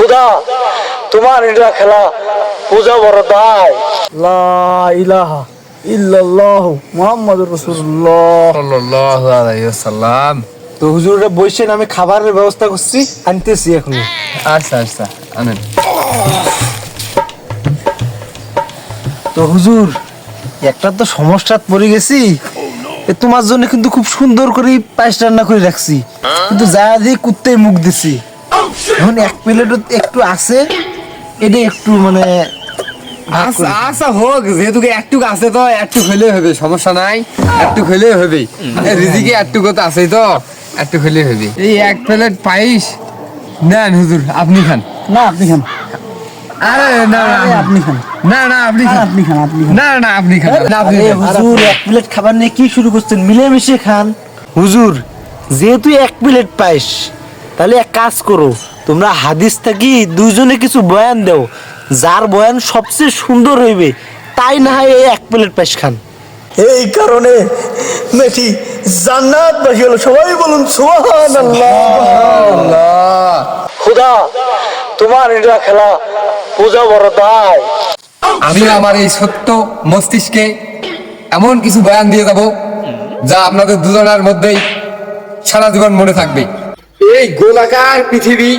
খুদা তোমার এটা খেলা পূজা বড় দায়। লা ইলাহা ইল্লাল্লাহু মুহাম্মাদুর রাসূলুল্লাহ সাল্লাল্লাহু আলাইহি ওয়াসাল্লাম। তো হুজুরে বসেন, আমি খাবারের ব্যবস্থা করছি, আনতেছি এখন। আচ্ছা আচ্ছা আনেন। তো হুজুর একটা তো সমস্যাত পড়ে গেছি। তোমার জন্য কিন্তু খুব সুন্দর করে পায়েস রান্না করে রাখছি, কিন্তু যা দিয়ে কুত্তে মুখ দিছি। এখন এক প্লেটও একটু আছে, এটা একটু মানে আচ্ছা আচ্ছা হোক, যেহেতু একটু আছে তো একটু খেলেই হবে, সমস্যা নাই। একটু খেলেই হবে, রিজিকে একটু কথা আছে তো একটু খেলেই হবে। এই এক প্লেট পায়েস নেন হুজুর, আপনি খান। না আপনি খান, আরে না না আপনি খান, না না আপনি খান, আপনি খান, আপনি খান। না না আপনি খান, না আপনি আরে খান। হুজুর এক প্লেট খাবার নিয়ে কি শুরু করছেন? মিলেমিশে খান। হুজুর যেহেতু এক প্লেট পায়েস, তাহলে এক কাজ করো, তোমরা হাদিস থাকি দুইজনে কিছু বয়ান দাও, যার বয়ান সবচেয়ে সুন্দর হইবে তাই না হয় এই এক প্লেট পায়েস খান। এই কারণে মেথি জান্নাত বাসী হলো, সবাই বলুন সুবহানাল্লাহ। আল্লাহ, খুদা তোমার এটা খেলা পূজা বড় দায়। আমি আমার এই সত্য মস্তিষ্কে এমন কিছু বয়ান দিয়ে যাব যা আপনাদের দুজনের মধ্যেই সারা জীবন মনে থাকবে। এই গোলাকার পৃথিবী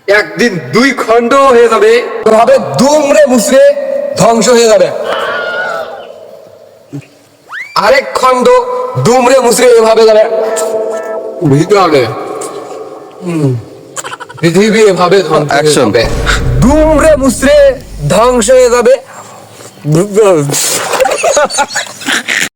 একদিন দুই খণ্ড হয়ে যাবে, ভাবে দুমড়ে মুচড়ে ধ্বংস হয়ে যাবে। আরেক খণ্ড দুমড়ে মুচড়ে এভাবে যাবে, বুঝতে হবে। পৃথিবী এভাবে ধ্বংস হয়ে যাবে, দুমড়ে মুচড়ে ধ্বংস হয়ে যাবে।